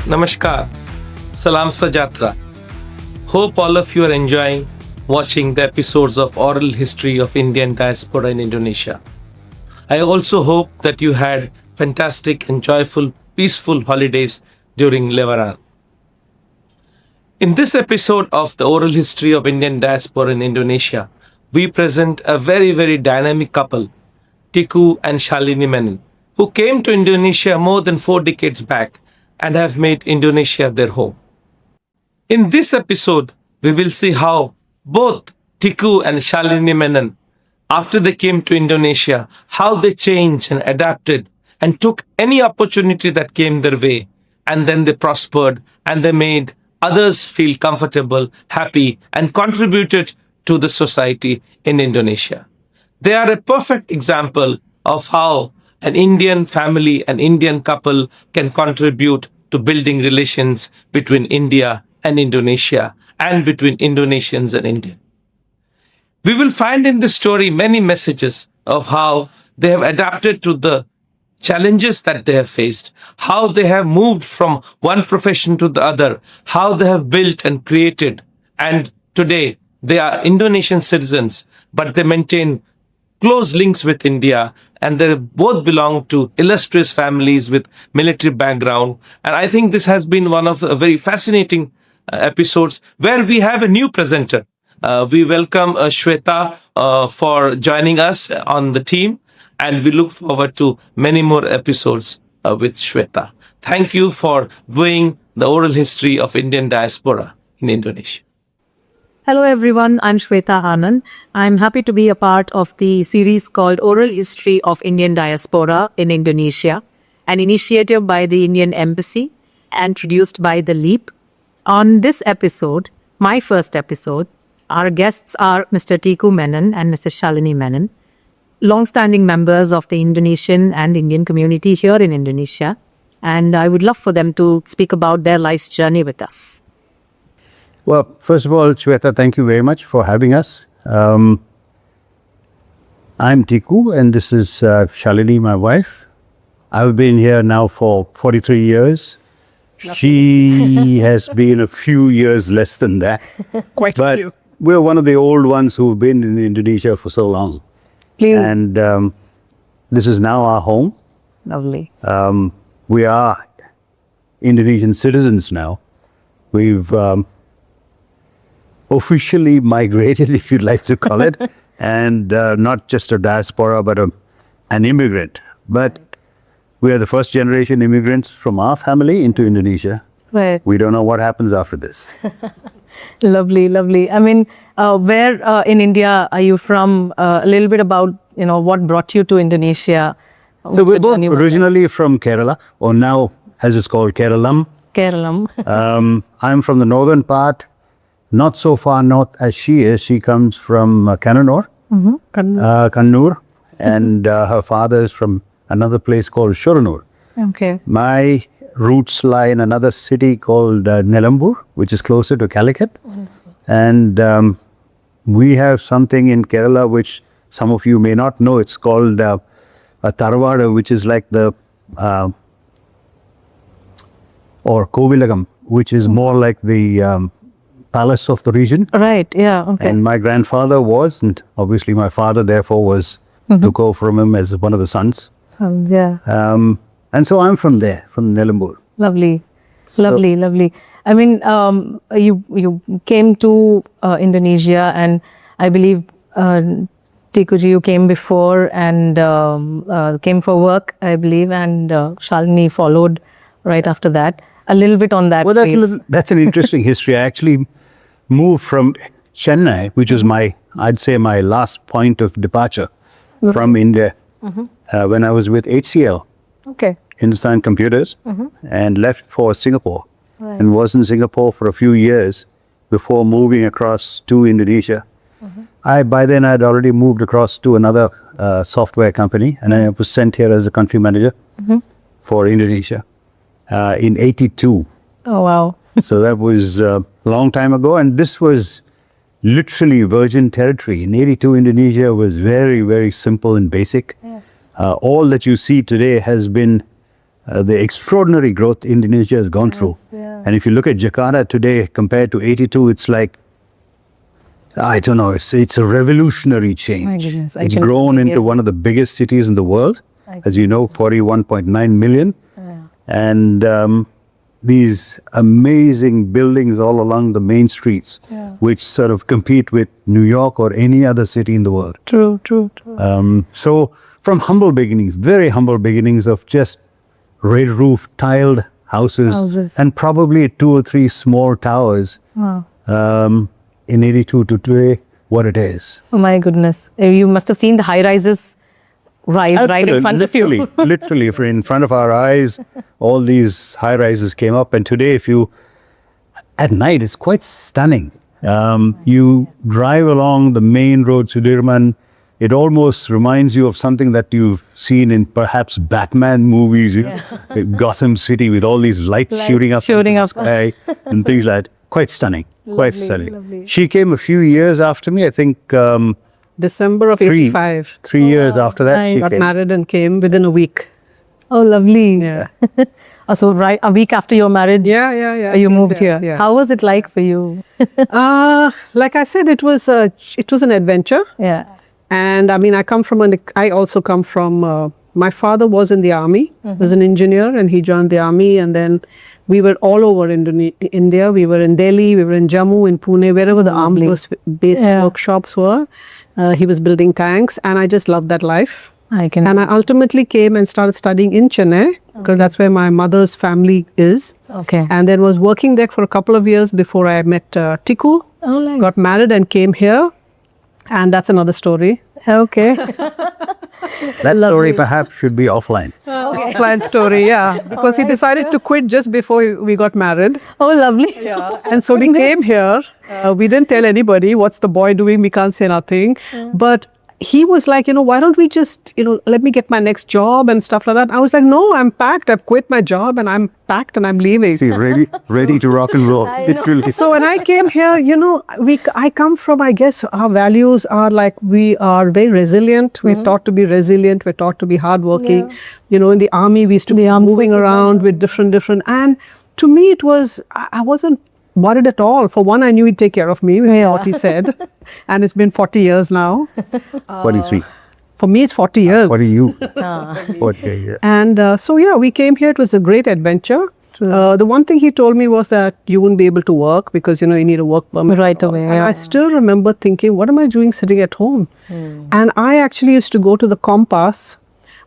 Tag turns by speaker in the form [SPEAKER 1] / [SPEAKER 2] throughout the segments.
[SPEAKER 1] Namaskar, Salam Sajatra. Hope all of you are enjoying watching the episodes of Oral History of Indian Diaspora in Indonesia. I also hope that you had fantastic and joyful, peaceful holidays during Lebaran. In this episode of the Oral History of Indian Diaspora in Indonesia, we present a very dynamic couple, Tiku and Shalini Menon, who came to Indonesia more than 4 decades back and have made Indonesia their home. In this episode, we will see how both Tiku and Shalini Menon, after they came to Indonesia, how they changed and adapted and took any opportunity that came their way, and then they prospered and they made others feel comfortable, happy, and contributed to the society in Indonesia. They are a perfect example of how an Indian family, an Indian couple can contribute to building relations between India and Indonesia and between Indonesians and Indians. We will find in this story many messages of how they have adapted to the challenges that they have faced, how they have moved from one profession to the other, how they have built and created, and today they are Indonesian citizens, but they maintain close links with India, and they both belong to illustrious families with military background. And I think this has been one of the very fascinating episodes where we have a new presenter. We welcome Shweta for joining us on the team, and we look forward to many more episodes with Shweta. Thank you for viewing the oral history of Indian diaspora in Indonesia.
[SPEAKER 2] Hello everyone, I'm Shweta Anand. I'm happy to be a part of the series called Oral History of Indian Diaspora in Indonesia, an initiative by the Indian Embassy and produced by The Leap. On this episode, my first episode, our guests are Mr. Tiku Menon and Mrs. Shalini Menon, long-standing members of the Indonesian and Indian community here in Indonesia, and I would love for them to speak about their life's journey with us.
[SPEAKER 3] Well, first of all, Shweta, thank you very much for having us. I'm Tiku, and this is Shalini, my wife. I've been here now for 43 years. She has been a few years less than that.
[SPEAKER 2] Quite a few.
[SPEAKER 3] We're one of the old ones who've been in Indonesia for so long.
[SPEAKER 2] Please.
[SPEAKER 3] And this is now our home.
[SPEAKER 2] Lovely.
[SPEAKER 3] We are Indonesian citizens now. We've officially migrated, if you'd like to call it, and not just a diaspora, but an immigrant. But we are the first generation immigrants from our family into Indonesia.
[SPEAKER 2] Right.
[SPEAKER 3] We don't know what happens after this.
[SPEAKER 2] Lovely. I mean, where in India are you from? A little bit about, what brought you to Indonesia.
[SPEAKER 3] So we're both originally from Kerala, or now as it's called Keralam. I'm from the northern part, not so far north as she is. She comes from Kannur, and her father is from another place called Shoranur.
[SPEAKER 2] Okay.
[SPEAKER 3] My roots lie in another city called Nelambur, which is closer to Calicut. And we have something in Kerala which some of you may not know. It's called a Tarvada, which is like the or Kovilagam, which is more like the palace of the region.
[SPEAKER 2] Right, yeah, okay.
[SPEAKER 3] And my grandfather was, and obviously my father therefore was, took over from him as one of the sons.
[SPEAKER 2] Yeah.
[SPEAKER 3] And so I'm from there, from Nelambur.
[SPEAKER 2] Lovely. I mean, you came to Indonesia, and I believe Tikuji, you came before and came for work, I believe, and Shalini followed right after that. A little bit on that.
[SPEAKER 3] Well, that's an interesting history. I actually moved from Chennai, which was I'd say my last point of departure from India, when I was with HCL, Hindustan Computers, and left for Singapore, and was in Singapore for a few years before moving across to Indonesia. By then I'd already moved across to another software company, and I was sent here as a country manager for Indonesia in '82.
[SPEAKER 2] Oh, wow.
[SPEAKER 3] So that was a long time ago, and this was literally virgin territory. In '82, Indonesia was very, very simple and basic. Yes. All that you see today has been the extraordinary growth Indonesia has gone through. And if you look at Jakarta today compared to 82, it's like, I don't know, it's a revolutionary change.
[SPEAKER 2] My goodness, I
[SPEAKER 3] It's
[SPEAKER 2] can
[SPEAKER 3] grown
[SPEAKER 2] hear.
[SPEAKER 3] into one of the biggest cities in the world, as you know, 41.9 million. And these amazing buildings all along the main streets, which sort of compete with New York or any other city in the world.
[SPEAKER 4] True.
[SPEAKER 3] So from humble beginnings, very humble beginnings of just red roof tiled houses, and probably 2 or 3 small towers. In 82 to today, what it is.
[SPEAKER 2] Oh my goodness. You must have seen the high rises right in front of you.
[SPEAKER 3] Literally in front of our eyes, all these high rises came up. And today, at night, it's quite stunning. You drive along the main road, Sudirman, it almost reminds you of something that you've seen in perhaps Batman movies, Gotham City with all these lights shooting up into the sky and things like that. Quite stunning. Quite stunning.
[SPEAKER 4] Lovely.
[SPEAKER 3] She came a few years after me, I think
[SPEAKER 4] December of 85.
[SPEAKER 3] 3 years after that.
[SPEAKER 2] Nice.
[SPEAKER 3] She
[SPEAKER 4] Got
[SPEAKER 3] came.
[SPEAKER 4] married and came within a week.
[SPEAKER 2] Oh, lovely.
[SPEAKER 4] Yeah.
[SPEAKER 2] So right a week after your marriage,
[SPEAKER 4] Yeah.
[SPEAKER 2] you moved here.
[SPEAKER 4] Yeah.
[SPEAKER 2] How was it like for you?
[SPEAKER 4] Like I said, it was an adventure.
[SPEAKER 2] Yeah.
[SPEAKER 4] And I mean, I also come from, my father was in the army, was an engineer, and he joined the army. And then we were all over India. We were in Delhi, we were in Jammu, in Pune, wherever the armed based workshops were. He was building tanks, and I just loved that life. And I ultimately came and started studying in Chennai, because that's where my mother's family is.
[SPEAKER 2] Okay.
[SPEAKER 4] And then was working there for a couple of years before I met Tiku.
[SPEAKER 2] Oh, nice.
[SPEAKER 4] Got married and came here. And that's another story.
[SPEAKER 2] Okay.
[SPEAKER 3] That story perhaps should be offline.
[SPEAKER 4] Offline story, yeah. Because he decided to quit just before we got married.
[SPEAKER 2] Oh, lovely.
[SPEAKER 4] And so we came here. We didn't tell anybody what's the boy doing. We can't say nothing. But he was like, why don't we just, let me get my next job and stuff like that. I was like, no, I'm packed. I've quit my job and I'm packed and I'm leaving.
[SPEAKER 3] See, ready to rock and roll. Literally.
[SPEAKER 4] So when I came here, I come from, I guess, our values are like, we are very resilient. We're taught to be resilient. We're taught to be hardworking. In the army, we used to be moving around with different, and to me, it was, I wasn't worried at all. For one, I knew he'd take care of me, what he said. And it's been 40 years now.
[SPEAKER 3] 43.
[SPEAKER 4] For me, it's 40 years.
[SPEAKER 3] What are you? 40 years.
[SPEAKER 4] And we came here. It was a great adventure. The one thing he told me was that you wouldn't be able to work because, you need a work permit.
[SPEAKER 2] Right away.
[SPEAKER 4] And I still remember thinking, what am I doing sitting at home? And I actually used to go to the Compass.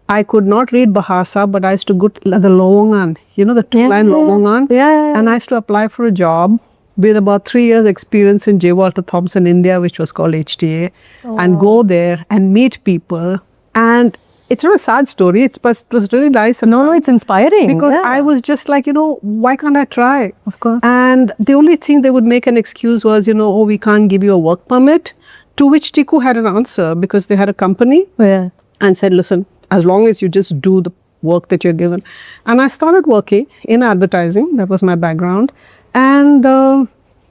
[SPEAKER 4] I could not read Bahasa, but I used to go to the Lowongan, the two-line Lowongan.
[SPEAKER 2] Yeah.
[SPEAKER 4] And I used to apply for a job with about 3 years experience in J. Walter Thompson, India, which was called HDA, and go there and meet people. And it's not a sad story, it was really nice.
[SPEAKER 2] No, it's inspiring.
[SPEAKER 4] Because I was just like, why can't I try?
[SPEAKER 2] Of course.
[SPEAKER 4] And the only thing they would make an excuse was, we can't give you a work permit. To which Tiku had an answer, because they had a company and said, listen, as long as you just do the work that you're given. And I started working in advertising. That was my background. And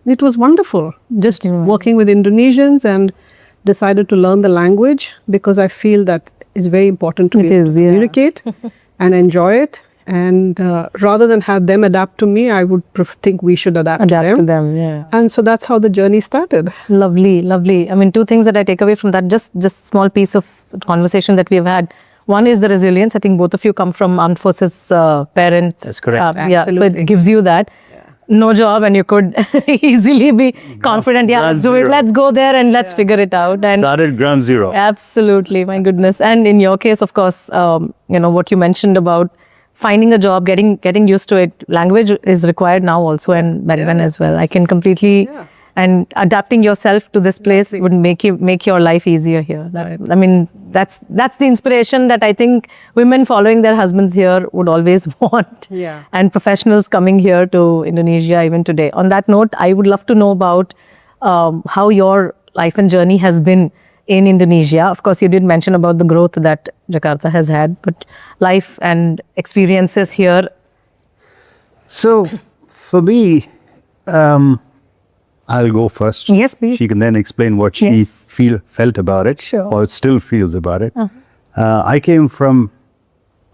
[SPEAKER 4] it was wonderful, just working with Indonesians, and decided to learn the language because I feel that it's very important to communicate and enjoy it. And rather than have them adapt to me, I would think we should adapt to them.
[SPEAKER 2] Yeah.
[SPEAKER 4] And so that's how the journey started.
[SPEAKER 2] Lovely. I mean, 2 things that I take away from that, just small piece of conversation that we've had. One is the resilience. I think both of you come from armed forces parents.
[SPEAKER 3] That's correct.
[SPEAKER 2] So it gives you that. No job, and you could easily be confident. Yeah, let's do it. Let's go there and let's figure it out. And
[SPEAKER 3] Started ground zero.
[SPEAKER 2] absolutely, my goodness. And in your case, of course, what you mentioned about finding a job, getting used to it. Language is required now also, and back then as well. I can completely. And adapting yourself to this place would make your life easier here. I mean, that's the inspiration that I think women following their husbands here would always want.
[SPEAKER 4] Yeah.
[SPEAKER 2] And professionals coming here to Indonesia even today. On that note, I would love to know about how your life and journey has been in Indonesia. Of course, you did mention about the growth that Jakarta has had, but life and experiences here.
[SPEAKER 3] So, for me, I'll go first.
[SPEAKER 2] Yes, please.
[SPEAKER 3] She can then explain what she felt about it,
[SPEAKER 2] Sure.
[SPEAKER 3] or still feels about it. I came from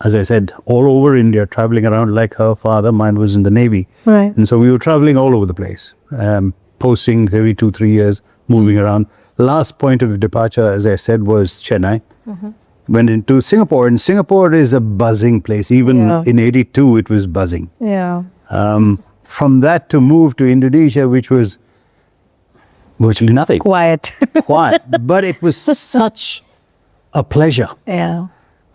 [SPEAKER 3] as I said, all over India, traveling around like her father. Mine was in the Navy.
[SPEAKER 2] Right.
[SPEAKER 3] And so we were traveling all over the place, posting every 2-3 years, moving around. Last point of departure, as I said, was Chennai. Went into Singapore, and Singapore is a buzzing place. Even in 82, it was buzzing.
[SPEAKER 2] Yeah.
[SPEAKER 3] From that to move to Indonesia, which was virtually nothing.
[SPEAKER 2] Quiet.
[SPEAKER 3] Quiet. But it was such a pleasure.
[SPEAKER 2] Yeah.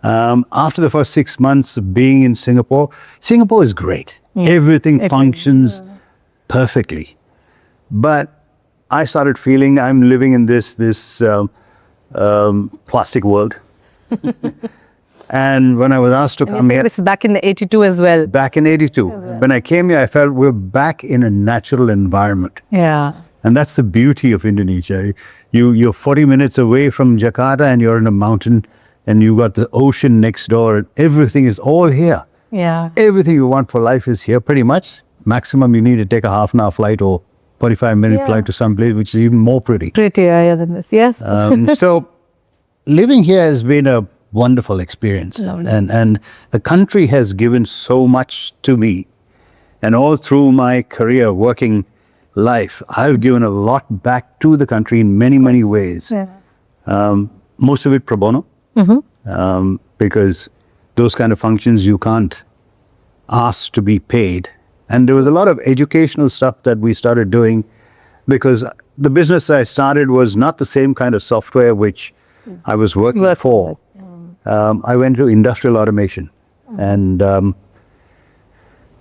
[SPEAKER 3] After the first 6 months of being in Singapore, Singapore is great. Everything functions perfectly. But I started feeling I'm living in this plastic world. And when I was asked to come here,
[SPEAKER 2] This is back in the 82 as well.
[SPEAKER 3] back in 82, when I came here, I felt we're back in a natural environment.
[SPEAKER 2] Yeah.
[SPEAKER 3] And that's the beauty of Indonesia. You're 40 minutes away from Jakarta and you're in a mountain and you got the ocean next door and everything is all here.
[SPEAKER 2] Yeah.
[SPEAKER 3] Everything you want for life is here pretty much. Maximum you need to take a half-an-hour flight or 45-minute flight to some place, which is even more pretty.
[SPEAKER 2] Prettier than this, yes.
[SPEAKER 3] So living here has been a wonderful experience. And the country has given so much to me. And all through my career, working life, I've given a lot back to the country in many, many ways. Most of it pro bono, because those kind of functions you can't ask to be paid. And there was a lot of educational stuff that we started doing because the business I started was not the same kind of software which I was working for. I went to industrial automation and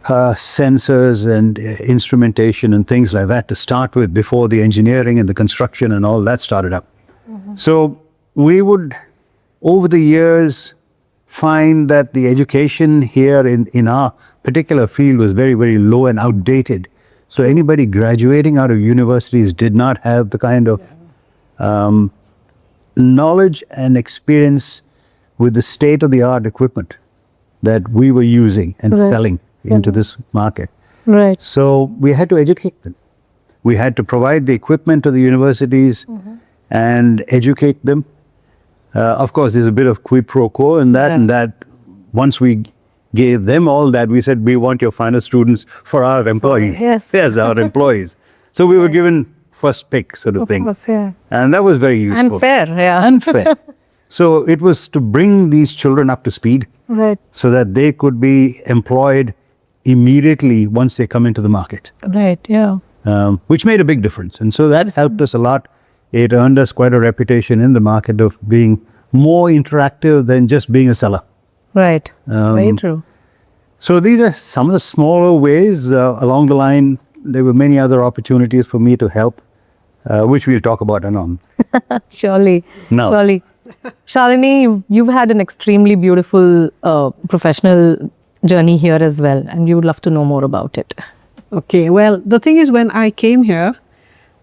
[SPEAKER 3] sensors and instrumentation and things like that to start with before the engineering and the construction and all that started up. So we would, over the years, find that the education here in our particular field was very, very low and outdated. So anybody graduating out of universities did not have the kind of knowledge and experience with the state-of-the-art equipment that we were using and selling into this market.
[SPEAKER 2] Right.
[SPEAKER 3] So we had to educate them. We had to provide the equipment to the universities and educate them. Of course, there's a bit of quid pro quo in that, and that once we gave them all that, we said, we want your finest students for our employees. Yes, our employees. So we were given first pick sort of thing.
[SPEAKER 2] Course, yeah.
[SPEAKER 3] And that was very useful.
[SPEAKER 2] Unfair, yeah.
[SPEAKER 3] Unfair. So it was to bring these children up to speed so that they could be employed immediately once they come into the market.
[SPEAKER 2] Right, yeah.
[SPEAKER 3] Which made a big difference. And so that helped us a lot. It earned us quite a reputation in the market of being more interactive than just being a seller.
[SPEAKER 2] Right, very true.
[SPEAKER 3] So these are some of the smaller ways. Along the line, there were many other opportunities for me to help, which we'll talk about anon.
[SPEAKER 2] Surely.
[SPEAKER 3] No.
[SPEAKER 2] Surely. Shalini, you've had an extremely beautiful professional journey here as well, and we would love to know more about it.
[SPEAKER 4] Okay, well, the thing is, when I came here,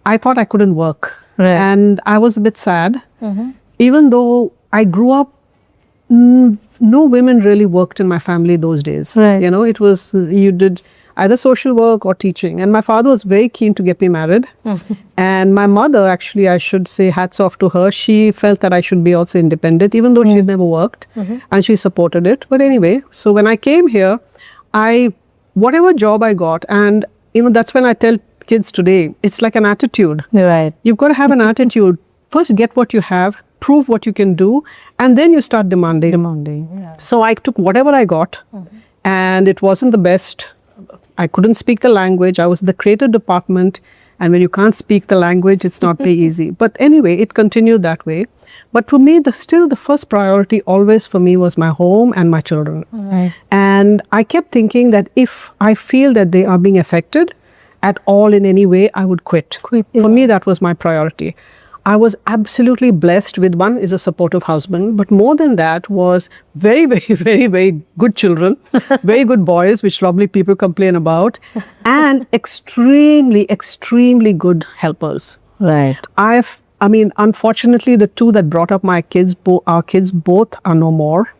[SPEAKER 4] I thought I couldn't work.
[SPEAKER 2] Right.
[SPEAKER 4] And I was a bit sad. Even though I grew up, no women really worked in my family those days.
[SPEAKER 2] Right.
[SPEAKER 4] You know, it was, you did either social work or teaching. And my father was very keen to get me married. And my mother, actually, I should say, hats off to her. She felt that I should be also independent, even though she had never worked. And she supported it. But anyway, so when I came here, whatever job I got, and, you know, that's when I tell kids today, it's like an attitude.
[SPEAKER 2] Right.
[SPEAKER 4] You've got to have an attitude. First, get what you have, prove what you can do, and then you start demanding.
[SPEAKER 2] Yeah.
[SPEAKER 4] So I took whatever I got, and it wasn't the best. I couldn't speak the language. I was in the creative department, and when you can't speak the language, it's not very easy. But anyway, it continued that way. But for me, still the first priority always for me was my home and my children.
[SPEAKER 2] Right.
[SPEAKER 4] And I kept thinking that if I feel that they are being affected at all in any way, I would quit. For me, that was my priority. I was absolutely blessed with, one is a supportive husband, but more than that was very, very, very, very good children, very good boys, which lovely people complain about, and extremely, extremely good helpers.
[SPEAKER 2] Right.
[SPEAKER 4] I mean, unfortunately, the two that brought up my kids, our kids, both are no more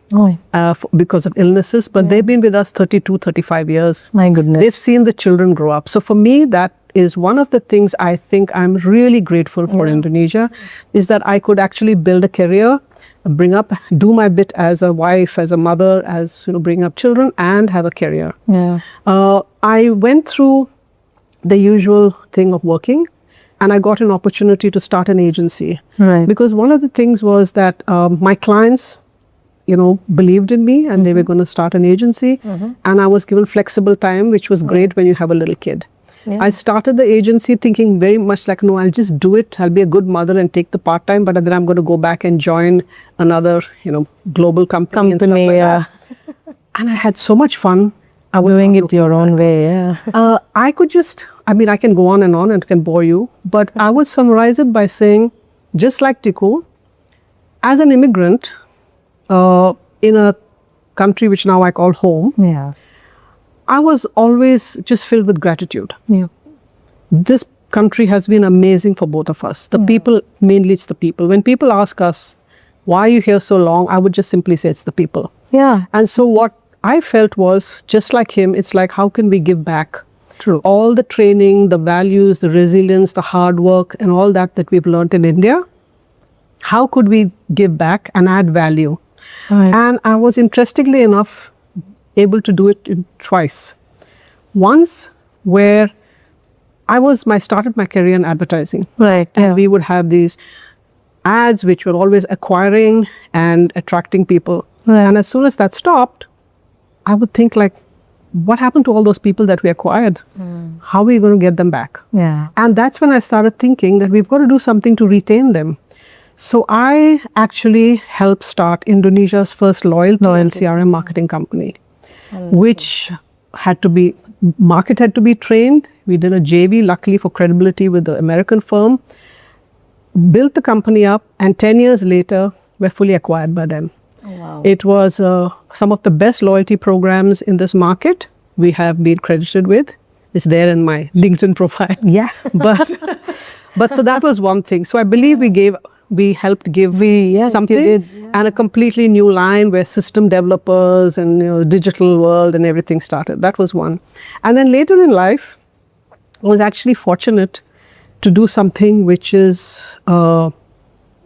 [SPEAKER 4] because of illnesses, but they've been with us 32, 35 years.
[SPEAKER 2] My goodness.
[SPEAKER 4] They've seen the children grow up. So for me, that is one of the things I think I'm really grateful for Indonesia, is that I could actually build a career do my bit as a wife, as a mother, as bring up children and have a career.
[SPEAKER 2] Yeah.
[SPEAKER 4] I went through the usual thing of working, and I got an opportunity to start an agency.
[SPEAKER 2] Right.
[SPEAKER 4] Because one of the things was that my clients, believed in me, and they were going to start an agency, and I was given flexible time, which was great when you have a little kid.
[SPEAKER 2] Yeah.
[SPEAKER 4] I started the agency thinking very much like, no, I'll just do it. I'll be a good mother and take the part-time, but then I'm going to go back and join another, global company and stuff like
[SPEAKER 2] yeah.
[SPEAKER 4] that. And I had so much fun. I was
[SPEAKER 2] Doing
[SPEAKER 4] not
[SPEAKER 2] it your own way, yeah.
[SPEAKER 4] I can go on and it can bore you, but I would summarize it by saying, just like Tiku, as an immigrant in a country which now I call home,
[SPEAKER 2] Yeah.
[SPEAKER 4] I was always just filled with gratitude.
[SPEAKER 2] Yeah.
[SPEAKER 4] This country has been amazing for both of us. The people, mainly it's the people. When people ask us, why are you here so long? I would just simply say it's the people.
[SPEAKER 2] Yeah.
[SPEAKER 4] And so what I felt was, just like him, it's like, how can we give back?
[SPEAKER 2] True.
[SPEAKER 4] All the training, the values, the resilience, the hard work, and all that we've learned in India, how could we give back and add value?
[SPEAKER 2] Right.
[SPEAKER 4] And I was, interestingly enough, able to do it twice. Once where I started my career in advertising.
[SPEAKER 2] Right.
[SPEAKER 4] And
[SPEAKER 2] Yeah.
[SPEAKER 4] we would have these ads which were always acquiring and attracting people.
[SPEAKER 2] Right.
[SPEAKER 4] And as soon as that stopped, I would think like, what happened to all those people that we acquired? How are we going to get them back?
[SPEAKER 2] Yeah.
[SPEAKER 4] And that's when I started thinking that we've got to do something to retain them. So I actually helped start Indonesia's first loyalty and CRM marketing company, which market had to be trained. We did a JV, luckily for credibility, with the American firm, built the company up, and 10 years later, we're fully acquired by them.
[SPEAKER 2] Oh, wow.
[SPEAKER 4] It was some of the best loyalty programs in this market we have been credited with. It's there in my LinkedIn profile.
[SPEAKER 2] Yeah.
[SPEAKER 4] But so that was one thing. So I believe we helped give
[SPEAKER 2] yes,
[SPEAKER 4] something,
[SPEAKER 2] you did. Yeah.
[SPEAKER 4] and a completely new line where system developers and digital world and everything started. That was one. And then later in life, I was actually fortunate to do something which is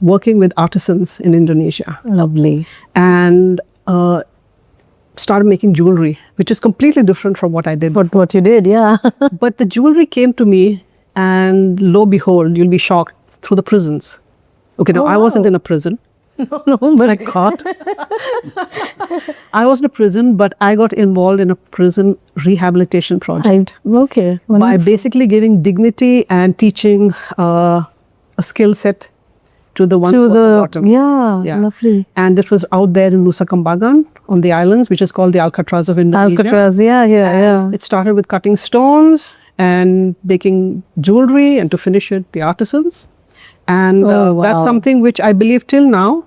[SPEAKER 4] working with artisans in Indonesia.
[SPEAKER 2] Lovely.
[SPEAKER 4] And started making jewelry, which is completely different from what I did.
[SPEAKER 2] But what you did, yeah.
[SPEAKER 4] But the jewelry came to me, and lo behold, you'll be shocked, through the prisons. Okay, now I wasn't in a prison.
[SPEAKER 2] No, but
[SPEAKER 4] I got. I was in a prison, but I got involved in a prison rehabilitation project
[SPEAKER 2] okay. Well,
[SPEAKER 4] by
[SPEAKER 2] that's-
[SPEAKER 4] basically giving dignity and teaching a skill set to the ones
[SPEAKER 2] to
[SPEAKER 4] who
[SPEAKER 2] the
[SPEAKER 4] are forgotten.
[SPEAKER 2] yeah, lovely.
[SPEAKER 4] And it was out there in Nusa Kambangan on the islands, which is called the Alcatraz of Indonesia.
[SPEAKER 2] Alcatraz, yeah.
[SPEAKER 4] It started with cutting stones and making jewelry, and to finish it, the artisans. And
[SPEAKER 2] Oh, wow.
[SPEAKER 4] that's something which I believe till now,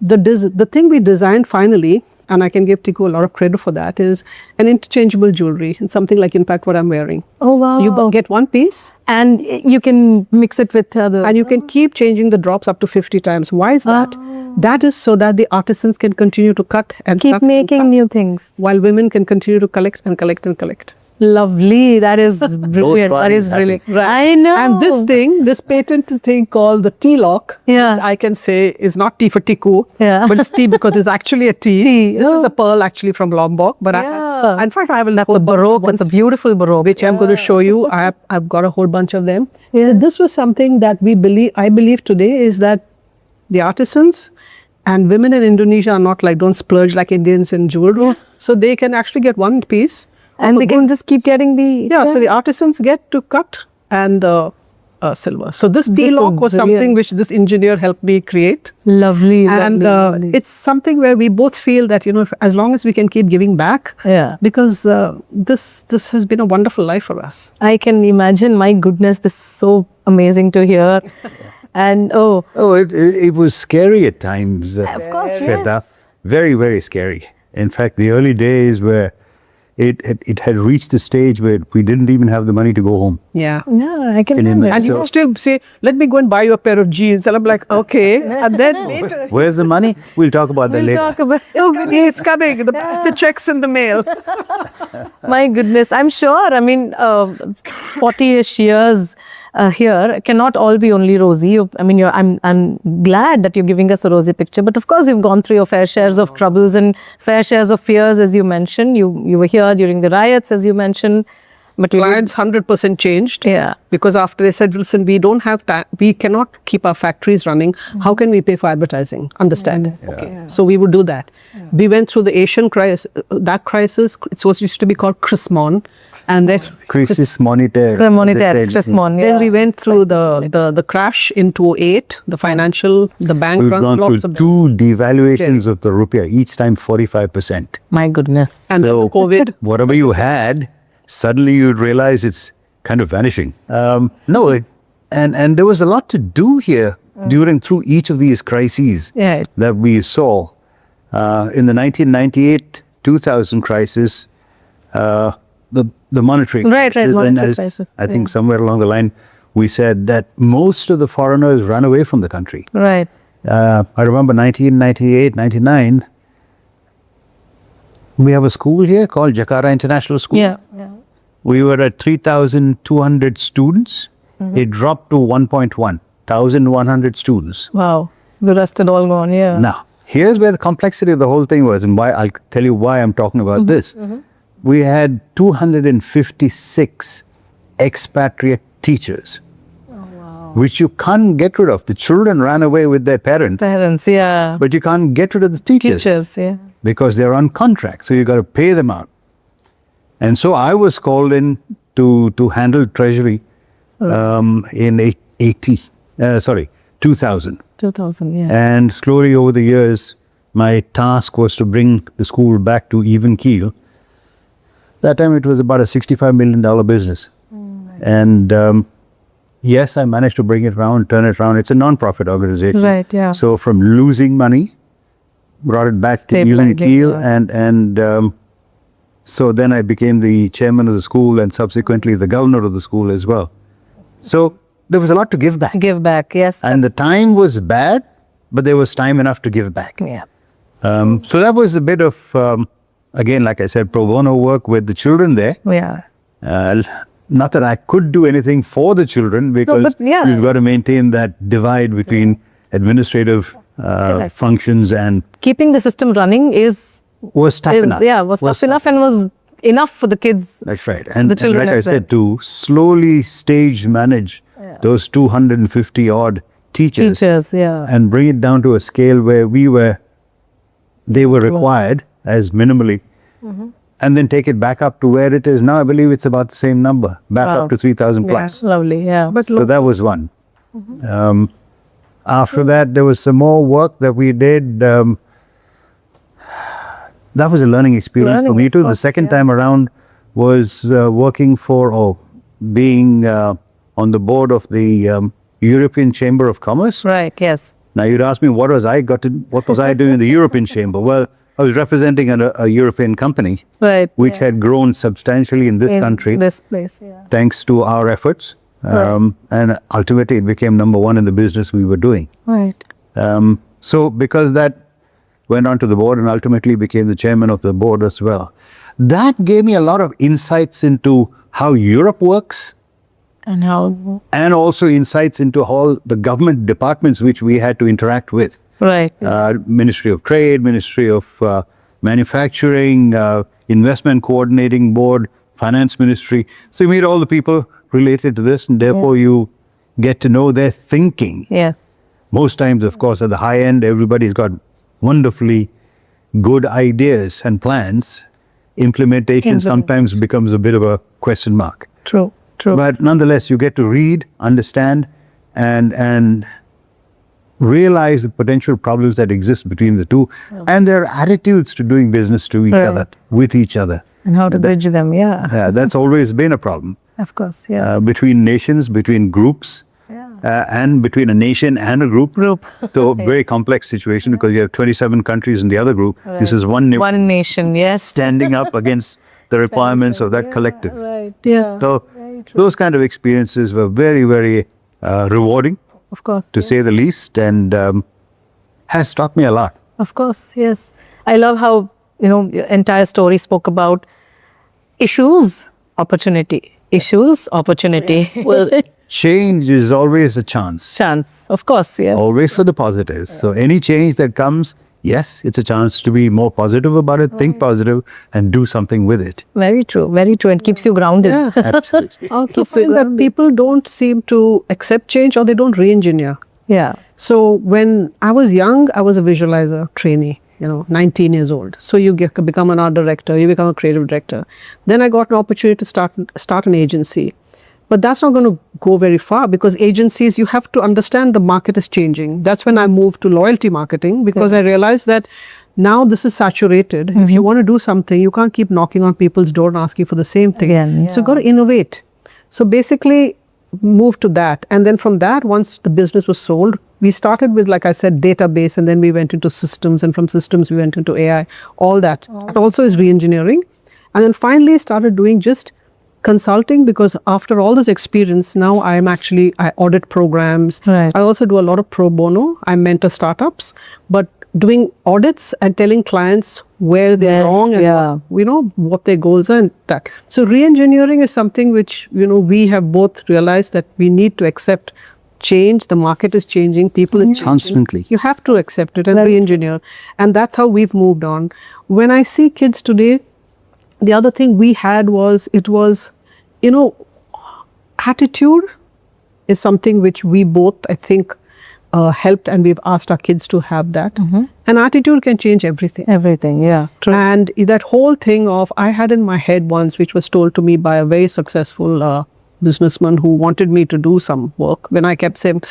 [SPEAKER 4] the thing we designed finally, and I can give Tiku a lot of credit for that, is an interchangeable jewelry, and something like, in fact, what I'm wearing.
[SPEAKER 2] Oh, wow.
[SPEAKER 4] You get one piece,
[SPEAKER 2] And you can mix it with others.
[SPEAKER 4] and you can keep changing the drops up to 50 times. Why is that? That is so that the artisans can continue to cut and
[SPEAKER 2] keep
[SPEAKER 4] cut and
[SPEAKER 2] making
[SPEAKER 4] cut,
[SPEAKER 2] new things.
[SPEAKER 4] while women can continue to collect and collect and collect.
[SPEAKER 2] Lovely. That is brilliant. That
[SPEAKER 3] parties
[SPEAKER 2] is brilliant.
[SPEAKER 3] happen.
[SPEAKER 2] I know.
[SPEAKER 4] And this patent thing called the tea lock,
[SPEAKER 2] Yeah.
[SPEAKER 4] which I can say is not tea for Tiku,
[SPEAKER 2] Yeah.
[SPEAKER 4] but it's tea because it's actually a tea.
[SPEAKER 2] Tea,
[SPEAKER 4] This
[SPEAKER 2] yeah.
[SPEAKER 4] is a pearl actually from Lombok, but
[SPEAKER 2] Yeah.
[SPEAKER 4] in fact, I have a
[SPEAKER 2] That's
[SPEAKER 4] whole
[SPEAKER 2] a baroque.
[SPEAKER 4] bunch
[SPEAKER 2] It's a beautiful baroque.
[SPEAKER 4] which I'm going to show you. I've got a whole bunch of them.
[SPEAKER 2] Yeah.
[SPEAKER 4] So this was something that I believe today is that the artisans and women in Indonesia are not like, don't splurge like Indians in jewelry. So they can actually get one piece.
[SPEAKER 2] And they can just keep getting the...
[SPEAKER 4] So the artisans get to cut and silver. So this tea
[SPEAKER 2] This
[SPEAKER 4] lock
[SPEAKER 2] is
[SPEAKER 4] was something
[SPEAKER 2] brilliant.
[SPEAKER 4] which this engineer helped me create.
[SPEAKER 2] Lovely.
[SPEAKER 4] And
[SPEAKER 2] lovely.
[SPEAKER 4] it's something where we both feel that, as long as we can keep giving back,
[SPEAKER 2] Yeah.
[SPEAKER 4] because this has been a wonderful life for us.
[SPEAKER 2] I can imagine. My goodness, this is so amazing to hear. And
[SPEAKER 3] Oh, it was scary at times.
[SPEAKER 2] of course,
[SPEAKER 3] Shweta.
[SPEAKER 2] yes.
[SPEAKER 3] Very, very scary. In fact, the early days where it had reached the stage where we didn't even have the money to go home.
[SPEAKER 4] Yeah.
[SPEAKER 2] Yeah, I can
[SPEAKER 3] In
[SPEAKER 2] imagine.
[SPEAKER 4] And you
[SPEAKER 3] So-
[SPEAKER 4] would still say, let me go and buy you a pair of jeans. And I'm like, okay. And then later,
[SPEAKER 3] Where's the money? We'll talk about that
[SPEAKER 2] We'll
[SPEAKER 3] later.
[SPEAKER 2] talk about...
[SPEAKER 4] it's coming. The check's in the mail.
[SPEAKER 2] My goodness, I'm sure. I mean, 40-ish years here cannot all be only rosy. I'm glad that you're giving us a rosy picture, but of course you've gone through your fair shares of troubles and fair shares of fears, as you mentioned. You were here during the riots, as you mentioned. But
[SPEAKER 4] Clients 100% changed.
[SPEAKER 2] Yeah.
[SPEAKER 4] Because after they said, listen, we don't have time, we cannot keep our factories running. How can we pay for advertising? Understand? Okay. So we would do that. We went through the Asian crisis, that crisis. It was used to be called Chrismon. And then
[SPEAKER 3] Crisis monetaire.
[SPEAKER 2] Chrismon,
[SPEAKER 4] then we went through the crash in 2008, the financial, the bank
[SPEAKER 3] We've
[SPEAKER 4] run,
[SPEAKER 3] gone
[SPEAKER 4] lots
[SPEAKER 3] through
[SPEAKER 4] of them.
[SPEAKER 3] 2 devaluations of the rupiah, each time 45%.
[SPEAKER 2] My goodness.
[SPEAKER 4] And then
[SPEAKER 3] So-
[SPEAKER 4] COVID.
[SPEAKER 3] Whatever you had, suddenly you'd realize it's kind of vanishing. And there was a lot to do here through each of these crises that we saw. In the 1998-2000 crisis, the monetary crisis, and
[SPEAKER 2] monetary
[SPEAKER 3] as
[SPEAKER 2] crisis,
[SPEAKER 3] I think somewhere along the line, we said that most of the foreigners ran away from the country.
[SPEAKER 2] Right.
[SPEAKER 3] I remember 1998, 99, we have a school here called Jakarta International School.
[SPEAKER 2] Yeah.
[SPEAKER 3] We were at 3,200 students. It dropped to 1,100 students.
[SPEAKER 2] Wow. The rest had all gone, yeah.
[SPEAKER 3] Now, here's where the complexity of the whole thing was, and why I'll tell you why I'm talking about this. We had 256 expatriate teachers, which you can't get rid of. The children ran away with their parents,
[SPEAKER 2] Yeah.
[SPEAKER 3] but you can't get rid of the teachers.
[SPEAKER 2] Yeah.
[SPEAKER 3] Because they're on contract, so you got to pay them out. And so I was called in to handle treasury in 2000.
[SPEAKER 2] 2000, yeah.
[SPEAKER 3] And slowly over the years, my task was to bring the school back to even keel. That time it was about a $65 million business. And yes, I managed to bring it around, turn it around. It's a non-profit organization.
[SPEAKER 2] Right, yeah.
[SPEAKER 3] So from losing money, brought it back to even keel. And so then I became the chairman of the school and subsequently the governor of the school as well. So there was a lot to give back.
[SPEAKER 2] Give back, yes.
[SPEAKER 3] And the time was bad, but there was time enough to give back.
[SPEAKER 2] Yeah.
[SPEAKER 3] So that was a bit of, again, like I said, pro bono work with the children there.
[SPEAKER 2] Yeah.
[SPEAKER 3] Not that I could do anything for the children because
[SPEAKER 2] but yeah.
[SPEAKER 3] you've got to maintain that divide between administrative functions and
[SPEAKER 2] Keeping the system running
[SPEAKER 3] was tough enough.
[SPEAKER 2] Yeah, was tough enough and was enough for the kids.
[SPEAKER 3] That's right. And,
[SPEAKER 2] The children
[SPEAKER 3] and like I
[SPEAKER 2] as well.
[SPEAKER 3] said, to slowly stage manage those 250 odd teachers
[SPEAKER 2] Yeah.
[SPEAKER 3] and bring it down to a scale where they were required as minimally, and then take it back up to where it is now. I believe it's about the same number, back up to 3,000 plus.
[SPEAKER 2] Lovely, yeah.
[SPEAKER 4] But
[SPEAKER 3] So that was one. After that, there was some more work that we did. That was a learning experience for me too. The second time around was working for or being on the board of the European Chamber of Commerce.
[SPEAKER 2] Right, yes.
[SPEAKER 3] Now you'd ask me what was I doing in the European Chamber? Well, I was representing a European company
[SPEAKER 2] Right.
[SPEAKER 3] which had grown substantially in this country
[SPEAKER 2] This place, yeah.
[SPEAKER 3] thanks to our efforts. And ultimately it became number one in the business we were doing.
[SPEAKER 2] Right.
[SPEAKER 3] So because that went on to the board and ultimately became the chairman of the board as well. That gave me a lot of insights into how Europe works
[SPEAKER 2] And how?
[SPEAKER 3] and also insights into all the government departments which we had to interact with.
[SPEAKER 2] Right.
[SPEAKER 3] Ministry of Trade, Ministry of Manufacturing, Investment Coordinating Board, Finance Ministry. So you meet all the people related to this and therefore you get to know their thinking.
[SPEAKER 2] Yes.
[SPEAKER 3] Most times, of course, at the high end, everybody's got wonderfully good ideas and plans. Implementation sometimes becomes a bit of a question mark.
[SPEAKER 2] True.
[SPEAKER 3] But nonetheless, you get to read, understand, and realize the potential problems that exist between the two and their attitudes to doing business to each other, with each other.
[SPEAKER 2] And how to bridge them, yeah.
[SPEAKER 3] That's always been a problem.
[SPEAKER 2] Of course, yeah.
[SPEAKER 3] Between nations, between groups, and between a nation and a group. So very complex situation because you have 27 countries in the other group. This is one
[SPEAKER 2] nation, yes.
[SPEAKER 3] standing up against the requirements of that collective.
[SPEAKER 2] Right, yeah.
[SPEAKER 3] So those kind of experiences were very, very rewarding,
[SPEAKER 2] Of course.
[SPEAKER 3] to say the least, and has taught me a lot.
[SPEAKER 2] Of course, yes. I love how, your entire story spoke about issues, opportunity. Issues, opportunity. Well,
[SPEAKER 3] change is always a chance.
[SPEAKER 2] Chance, of course, yes.
[SPEAKER 3] Always for the positives. So any change that comes, yes, it's a chance to be more positive about it, think positive, and do something with it.
[SPEAKER 2] Very true, and keeps you grounded.
[SPEAKER 4] Yeah.
[SPEAKER 3] Absolutely.
[SPEAKER 4] Also find that people don't seem to accept change, or they don't re-engineer.
[SPEAKER 2] Yeah.
[SPEAKER 4] So when I was young, I was a visualizer trainee, 19 years old. So you become an art director, you become a creative director. Then I got an opportunity to start an agency. But that's not going to go very far, because agencies, you have to understand the market is changing. That's when I moved to loyalty marketing, because I realized that now this is saturated. If you want to do something, you can't keep knocking on people's door and asking for the same thing.
[SPEAKER 2] Again,
[SPEAKER 4] So you've got to innovate. So basically, move to that. And then from that, once the business was sold, we started with, like I said, database, and then we went into systems, and from systems we went into AI, all that. That also is re-engineering. And then finally started doing just consulting, because after all this experience, now I audit programs.
[SPEAKER 2] Right.
[SPEAKER 4] I also do a lot of pro bono. I mentor startups, but doing audits and telling clients where they're wrong and what their goals are and that. So re-engineering is something which, we have both realized that we need to accept change. The market is changing, people are changing.
[SPEAKER 3] Constantly.
[SPEAKER 4] You have to accept it and re-engineer. And that's how we've moved on. When I see kids today, the other thing we had was, attitude is something which we both, I think, helped, and we've asked our kids to have that. And attitude can change everything.
[SPEAKER 2] Everything, yeah. True.
[SPEAKER 4] And that whole thing of, I had in my head once, which was told to me by a very successful businessman who wanted me to do some work, when I kept saying,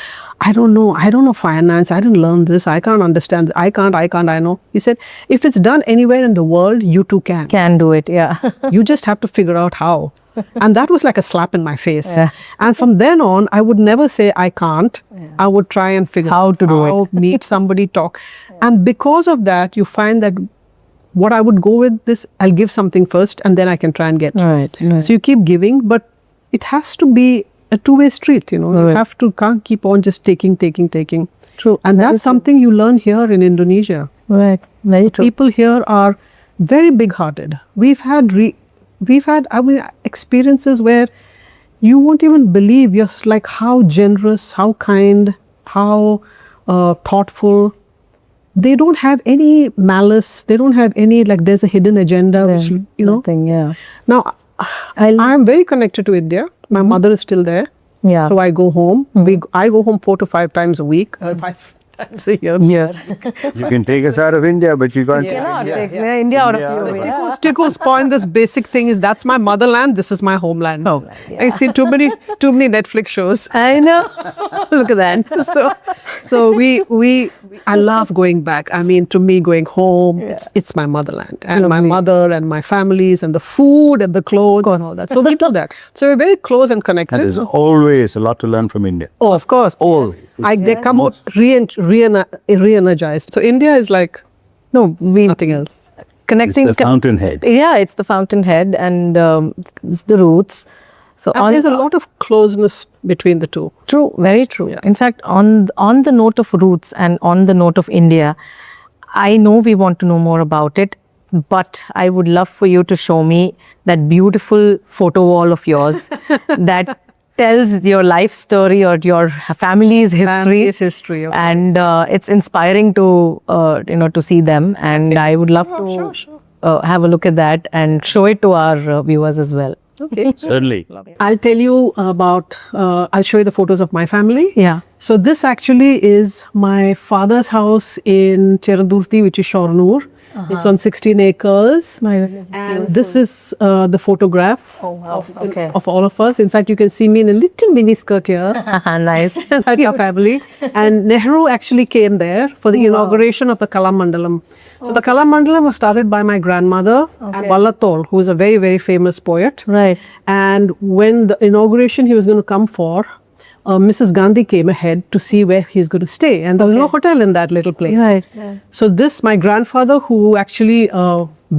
[SPEAKER 4] I don't know finance, I didn't learn this, I can't understand, I know. He said, if it's done anywhere in the world, you too can.
[SPEAKER 2] Can do it, yeah.
[SPEAKER 4] You just have to figure out how. And that was like a slap in my face.
[SPEAKER 2] Yeah.
[SPEAKER 4] And from then on, I would never say I can't. I would try and figure
[SPEAKER 2] How
[SPEAKER 4] out
[SPEAKER 2] to do it.
[SPEAKER 4] meet somebody, talk. And because of that, you find that what I would go with this, I'll give something first, and then I can try and get.
[SPEAKER 2] Right.
[SPEAKER 4] So you keep giving, but it has to be a two-way street, You can't keep on just taking.
[SPEAKER 2] True.
[SPEAKER 4] And that's something you learn here in Indonesia.
[SPEAKER 2] Right. Very true.
[SPEAKER 4] People here are very big-hearted. We've had experiences where you won't even believe, just like how generous, how kind, how thoughtful. They don't have any malice. They don't have any, like, there's a hidden agenda, which,
[SPEAKER 2] Nothing, yeah.
[SPEAKER 4] Now, I'm very connected to India. My mother is still there.
[SPEAKER 2] Yeah.
[SPEAKER 4] So I go home. I go home 4 to 5 times a week. 5 times a year.
[SPEAKER 3] You can take us out of India, but you can't
[SPEAKER 2] Cannot
[SPEAKER 3] take
[SPEAKER 2] take India out of you. Yeah.
[SPEAKER 4] Tiku's point, this basic thing is, that's my motherland, this is my homeland.
[SPEAKER 2] Homeland, yeah.
[SPEAKER 4] I see too many Netflix shows.
[SPEAKER 2] I know. Look at that.
[SPEAKER 4] So I love going back. I mean, to me, going home, it's my motherland, and my mother and my families and the food and the clothes and all that. So we do that. So we're very close and connected.
[SPEAKER 3] And there's always a lot to learn from India.
[SPEAKER 4] Oh, of course.
[SPEAKER 3] Always.
[SPEAKER 4] They come out re-energized. So India is like, nothing else.
[SPEAKER 2] Connecting.
[SPEAKER 3] It's the fountainhead.
[SPEAKER 2] Yeah, it's the fountainhead, and it's the roots. So
[SPEAKER 4] And there's a lot of closeness between the two.
[SPEAKER 2] True, very true. Yeah. In fact, on the note of roots and on the note of India, I know we want to know more about it, but I would love for you to show me that beautiful photo wall of yours that tells your life story or your family's history.
[SPEAKER 4] Okay.
[SPEAKER 2] And it's inspiring to to see them. And I would love to have a look at that and show it to our viewers as well.
[SPEAKER 4] Okay.
[SPEAKER 3] Certainly.
[SPEAKER 4] I'll tell you about, I'll show you the photos of my family.
[SPEAKER 2] Yeah.
[SPEAKER 4] So this actually is my father's house in Cheradurti, which is Shornur. It's on 16 acres. And this is the photograph of all of us. In fact, you can see me in a little mini skirt here.
[SPEAKER 2] Nice.
[SPEAKER 4] That's our family. And Nehru actually came there for the inauguration of the Kalamandalam. So the Kalamandalam was started by my grandmother and Vallatol, who is a very, very famous poet.
[SPEAKER 2] Right.
[SPEAKER 4] And when the inauguration he was going to come for, Mrs. Gandhi came ahead to see where he's going to stay. And there was no hotel in that little place.
[SPEAKER 2] Right. Yeah.
[SPEAKER 4] So this, my grandfather, who actually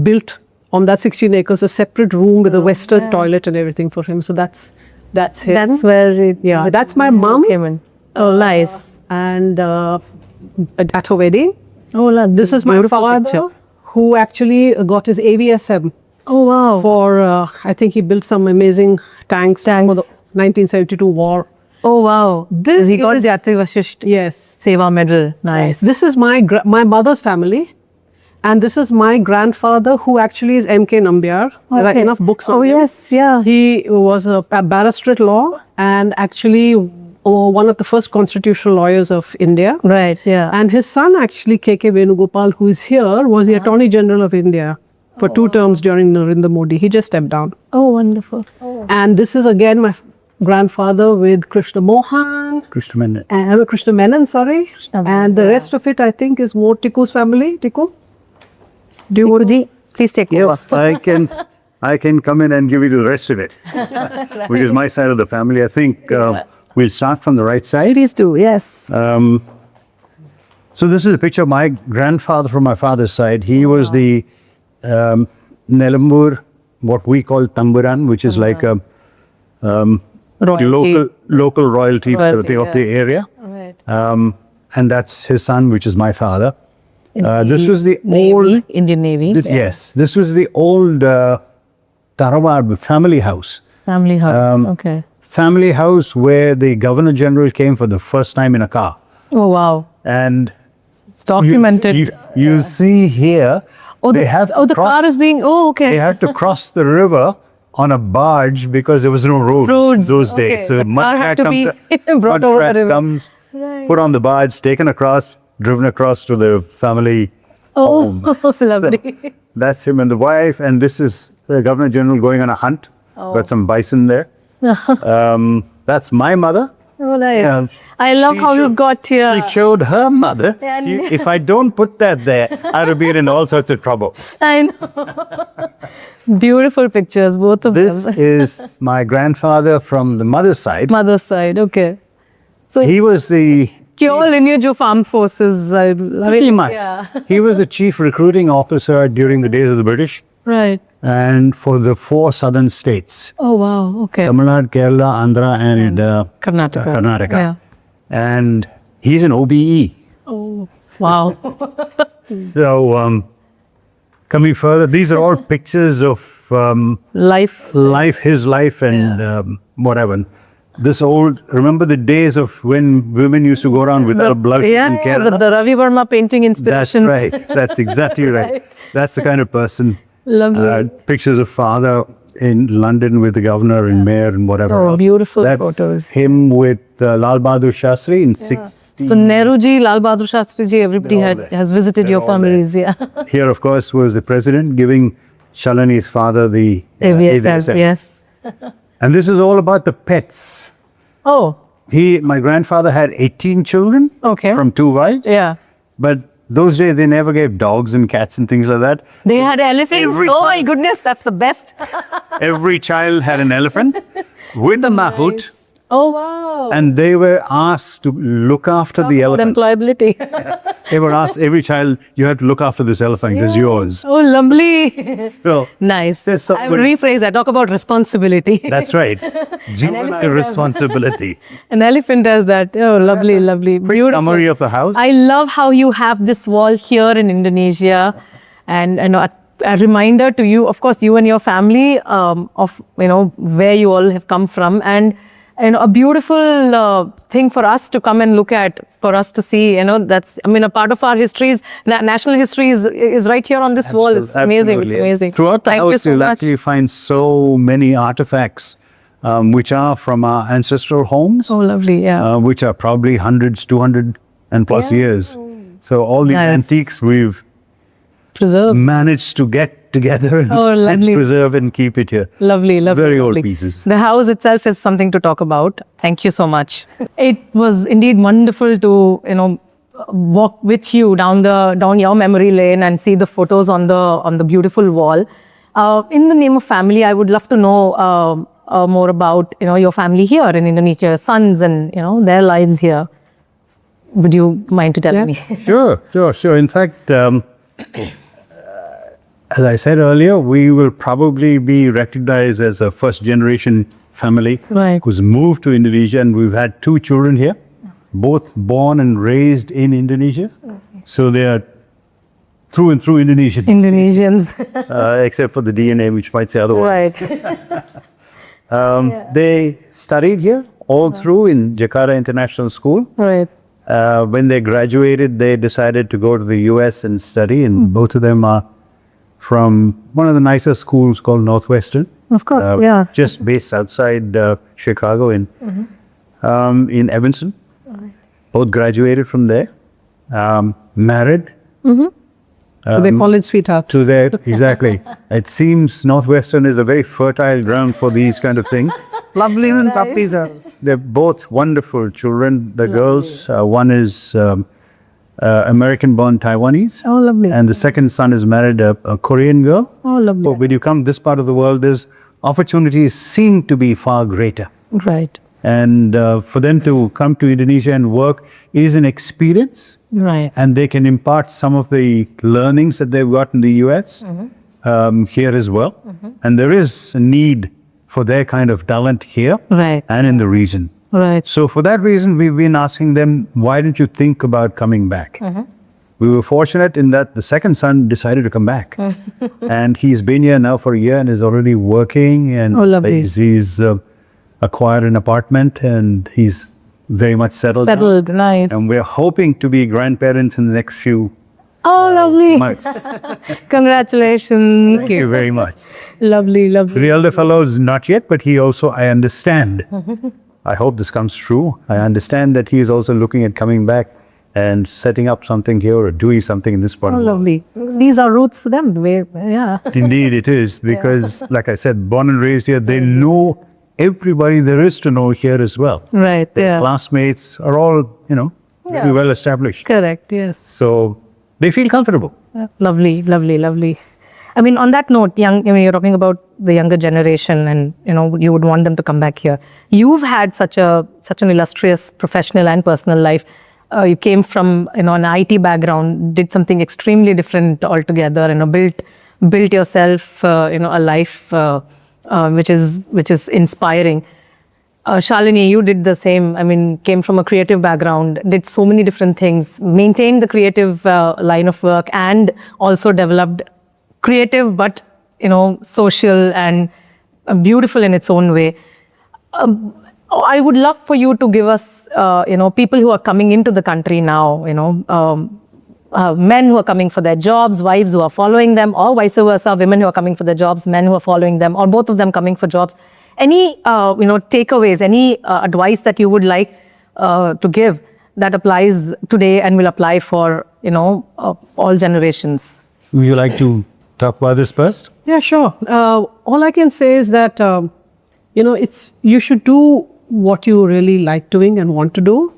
[SPEAKER 4] built on that 16 acres a separate room with a western toilet and everything for him. So that's him.
[SPEAKER 2] That's where it
[SPEAKER 4] That's my mom.
[SPEAKER 2] came in. Oh, nice.
[SPEAKER 4] And at her wedding.
[SPEAKER 2] Oh,
[SPEAKER 4] This is my father, who actually got his AVSM.
[SPEAKER 2] Oh, wow.
[SPEAKER 4] For, I think he built some amazing tanks. For the 1972 war.
[SPEAKER 2] Oh, wow.
[SPEAKER 4] This
[SPEAKER 2] He got
[SPEAKER 4] is-
[SPEAKER 2] the Yatri Vashisht
[SPEAKER 4] Yes.
[SPEAKER 2] Seva medal. Nice.
[SPEAKER 4] This is my mother's family. And this is my grandfather, who actually is M.K. Nambiar. There are
[SPEAKER 2] Okay.
[SPEAKER 4] enough books on
[SPEAKER 2] Oh,
[SPEAKER 4] him.
[SPEAKER 2] yes, yeah.
[SPEAKER 4] He was a barrister at law and actually one of the first constitutional lawyers of India.
[SPEAKER 2] Right, yeah.
[SPEAKER 4] And his son, actually, K.K. Venugopal, who is here, was the Attorney General of India for 2 terms during Narendra Modi. He just stepped down.
[SPEAKER 2] Oh, wonderful.
[SPEAKER 4] And this is again my grandfather with Krishna Mohan,
[SPEAKER 3] Krishna Menon.
[SPEAKER 4] Krishna Menon, sorry. And the rest of it, I think, is more Tiku's family. Tiku? Do you want
[SPEAKER 2] Tikuji, please take
[SPEAKER 3] Yes,
[SPEAKER 2] over.
[SPEAKER 3] I can come in and give you the rest of it, which is my side of the family. I think we'll start from the right side.
[SPEAKER 2] Please do, yes.
[SPEAKER 3] So this is a picture of my grandfather from my father's side. He was the Nelambur, what we call Tamburan, which is like a
[SPEAKER 2] Royalty.
[SPEAKER 3] local royalty,
[SPEAKER 2] Royalty,
[SPEAKER 3] of the area.
[SPEAKER 2] Right.
[SPEAKER 3] And that's his son, which is my father. This was the old
[SPEAKER 2] Indian Navy.
[SPEAKER 3] Yes, this was the old Tarawad family house.
[SPEAKER 2] Family house. Okay.
[SPEAKER 3] Family house where the Governor General came for the first time in a car.
[SPEAKER 2] Oh, wow.
[SPEAKER 3] And
[SPEAKER 2] It's documented.
[SPEAKER 3] you see here, they have to
[SPEAKER 2] the
[SPEAKER 3] cross-
[SPEAKER 2] car is being, okay.
[SPEAKER 3] They had to cross the river on a barge because there was no road
[SPEAKER 2] Roads,
[SPEAKER 3] those
[SPEAKER 2] okay.
[SPEAKER 3] days. So
[SPEAKER 2] The
[SPEAKER 3] mud
[SPEAKER 2] car had
[SPEAKER 3] rat
[SPEAKER 2] to be
[SPEAKER 3] comes-
[SPEAKER 2] brought
[SPEAKER 3] mud
[SPEAKER 2] over
[SPEAKER 3] rat
[SPEAKER 2] the river.
[SPEAKER 3] comes,
[SPEAKER 2] Right.
[SPEAKER 3] put on the barge, taken across, driven across to the family.
[SPEAKER 2] Oh, so lovely.
[SPEAKER 3] That's him and the wife, and this is the Governor General going on a hunt. Got some bison there. That's my mother.
[SPEAKER 2] Oh, nice.
[SPEAKER 3] Yeah.
[SPEAKER 2] I love
[SPEAKER 3] She
[SPEAKER 2] how
[SPEAKER 3] showed-
[SPEAKER 2] you've got here.
[SPEAKER 3] She showed her mother.
[SPEAKER 2] Yeah, and-
[SPEAKER 3] If I don't put that there, I'd have been in all sorts of trouble.
[SPEAKER 2] I know. Beautiful pictures, both of
[SPEAKER 3] This
[SPEAKER 2] them.
[SPEAKER 3] is my grandfather from the mother's side.
[SPEAKER 2] Mother's side, okay. So,
[SPEAKER 3] He was the
[SPEAKER 2] pure lineage of armed forces. I love
[SPEAKER 3] pretty
[SPEAKER 2] it.
[SPEAKER 3] much.
[SPEAKER 2] Yeah.
[SPEAKER 3] He was the chief recruiting officer during the days of the British,
[SPEAKER 2] Right.
[SPEAKER 3] and for the 4 southern states:
[SPEAKER 2] Oh, wow. Okay.
[SPEAKER 3] Tamil Nadu, Kerala, Andhra, and
[SPEAKER 2] Karnataka.
[SPEAKER 3] Karnataka.
[SPEAKER 2] Yeah.
[SPEAKER 3] And he's an OBE.
[SPEAKER 2] Oh, wow.
[SPEAKER 3] So, coming further, these are all pictures of
[SPEAKER 2] Life.
[SPEAKER 3] his life, and whatever. This old, remember the days of when women used to go around without blushes in
[SPEAKER 2] Yeah,
[SPEAKER 3] Kerala?
[SPEAKER 2] the Ravi Verma painting
[SPEAKER 3] That's
[SPEAKER 2] inspirations.
[SPEAKER 3] right. That's exactly right. That's the kind of person.
[SPEAKER 2] Lovely.
[SPEAKER 3] Pictures of father in London with the governor and mayor and whatever.
[SPEAKER 2] Oh,
[SPEAKER 3] else.
[SPEAKER 2] beautiful
[SPEAKER 3] That's
[SPEAKER 2] photos.
[SPEAKER 3] him with Lal Bahadur Shastri in 60.
[SPEAKER 2] So Nehru ji, Lal Bahadur Shastri ji, everybody
[SPEAKER 3] They're all there.
[SPEAKER 2] has visited
[SPEAKER 3] They're
[SPEAKER 2] your
[SPEAKER 3] all there.
[SPEAKER 2] families. Yeah.
[SPEAKER 3] Here, of course, was the president giving Shalini's father the
[SPEAKER 2] AVSL, yes.
[SPEAKER 3] And this is all about the pets.
[SPEAKER 2] Oh,
[SPEAKER 3] My grandfather had 18 children
[SPEAKER 2] Okay.
[SPEAKER 3] from 2 wives.
[SPEAKER 2] yeah.
[SPEAKER 3] But those days, they never gave dogs and cats and things like that.
[SPEAKER 2] They had elephants.
[SPEAKER 3] Every
[SPEAKER 2] Oh my
[SPEAKER 3] time.
[SPEAKER 2] goodness, that's the best.
[SPEAKER 3] Every child had an elephant with a mahout,
[SPEAKER 2] Oh wow.
[SPEAKER 3] and they were asked to look after the elephant.
[SPEAKER 2] Employability.
[SPEAKER 3] They were asked, every child, you have to look after this elephant, it's yours.
[SPEAKER 2] Oh, lovely.
[SPEAKER 3] So,
[SPEAKER 2] Nice.
[SPEAKER 3] There's some
[SPEAKER 2] I would
[SPEAKER 3] good-
[SPEAKER 2] rephrase that. Talk about responsibility.
[SPEAKER 3] that's right. Juvenile responsibility.
[SPEAKER 2] An elephant has that. Oh, lovely, lovely. Beautiful.
[SPEAKER 3] Summary of the house.
[SPEAKER 2] I love how you have this wall here in Indonesia, and a reminder to you, of course, you and your family, of where you all have come from, and a beautiful thing for us to come and look at, for us to see. That's a part of our histories. National history is right here on this wall. It's amazing. It's
[SPEAKER 3] Absolutely.
[SPEAKER 2] amazing.
[SPEAKER 3] Throughout the
[SPEAKER 2] Thank you
[SPEAKER 3] house,
[SPEAKER 2] so
[SPEAKER 3] you'll
[SPEAKER 2] much.
[SPEAKER 3] actually find so many artifacts, which are from our ancestral homes,
[SPEAKER 2] Oh, lovely. Yeah.
[SPEAKER 3] which are probably hundreds, 200 and plus years. So all these
[SPEAKER 2] Nice.
[SPEAKER 3] antiques we've
[SPEAKER 2] Preserved.
[SPEAKER 3] managed to get together and,
[SPEAKER 2] Oh,
[SPEAKER 3] and
[SPEAKER 2] lovely.
[SPEAKER 3] preserve and keep it here.
[SPEAKER 2] Lovely, lovely.
[SPEAKER 3] Very
[SPEAKER 2] lovely.
[SPEAKER 3] old pieces.
[SPEAKER 2] The house itself is something to talk about. Thank you so much. It was indeed wonderful to, walk with you down your memory lane and see the photos on the beautiful wall. In the name of family, I would love to know more about, your family here in Indonesia, your sons and, their lives here. Would you mind to tell me?
[SPEAKER 3] Sure. In fact, as I said earlier, we will probably be recognized as a first generation family
[SPEAKER 2] Right.
[SPEAKER 3] who's moved to Indonesia, and we've had 2 children here, both born and raised in Indonesia. So they are through and through Indonesian,
[SPEAKER 2] Indonesians.
[SPEAKER 3] except for the DNA, which might say otherwise.
[SPEAKER 2] Right.
[SPEAKER 3] They studied here. all through in Jakarta International School.
[SPEAKER 2] Right.
[SPEAKER 3] When they graduated, they decided to go to the US and study, and both of them are from one of the nicer schools called Northwestern.
[SPEAKER 2] Of course, yeah.
[SPEAKER 3] Just based outside Chicago in Evanston. Both graduated from there, married.
[SPEAKER 4] So they call it sweetheart.
[SPEAKER 3] To their, exactly. It seems Northwestern is a very fertile ground for these kind of things.
[SPEAKER 4] Lovely and puppies.
[SPEAKER 3] They're both wonderful children. The girls, one is American-born Taiwanese.
[SPEAKER 2] Oh, lovely.
[SPEAKER 3] And the second son is married a Korean girl.
[SPEAKER 2] Oh, lovely.
[SPEAKER 3] But when you come this part of the world, there's opportunities seem to be far greater.
[SPEAKER 2] Right.
[SPEAKER 3] And for them to come to Indonesia and work is an experience.
[SPEAKER 2] Right.
[SPEAKER 3] And they can impart some of the learnings that they've got in the US here as well. And there is a need for their kind of talent here
[SPEAKER 2] Right.
[SPEAKER 3] and in the region.
[SPEAKER 2] Right.
[SPEAKER 3] So for that reason, we've been asking them, why don't you think about coming back? We were fortunate in that the second son decided to come back. And he's been here now for a year and is already working. And
[SPEAKER 2] Oh, lovely.
[SPEAKER 3] he's acquired an apartment and he's very much settled now.
[SPEAKER 2] Settled. Nice.
[SPEAKER 3] And we're hoping to be grandparents in the next few
[SPEAKER 2] Oh, lovely.
[SPEAKER 3] months.
[SPEAKER 2] Congratulations.
[SPEAKER 3] Thank you very much.
[SPEAKER 2] Lovely, lovely.
[SPEAKER 3] The elder fellow is not yet, but he also, I understand. I hope this comes true. I understand that he is also looking at coming back and setting up something here or doing something in this part
[SPEAKER 2] Oh,
[SPEAKER 3] of the world.
[SPEAKER 2] lovely. These are roots for them. Yeah.
[SPEAKER 3] Indeed, it is because, like I said, born and raised here, they know everybody there is to know here as well.
[SPEAKER 2] Right.
[SPEAKER 3] Their
[SPEAKER 2] Yeah.
[SPEAKER 3] classmates are all, very well established.
[SPEAKER 2] Correct. Yes.
[SPEAKER 3] So they feel comfortable.
[SPEAKER 2] Lovely, lovely, lovely. I mean, on that note, you're talking about the younger generation, and you would want them to come back here. You've had such an illustrious professional and personal life. You came from an IT background, did something extremely different altogether, built yourself a life which is inspiring. Shalini, you did the same. I mean, came from a creative background, did so many different things, maintained the creative line of work, and also developed creative but social and beautiful in its own way. I would love for you to give us people who are coming into the country now, men who are coming for their jobs, wives who are following them, or vice versa, women who are coming for their jobs, men who are following them, or both of them coming for jobs. Any takeaways, any advice that you would like to give that applies today and will apply for all generations?
[SPEAKER 3] Would you like to talk about this first?
[SPEAKER 4] Yeah, sure. All I can say is that, you should do what you really like doing and want to do.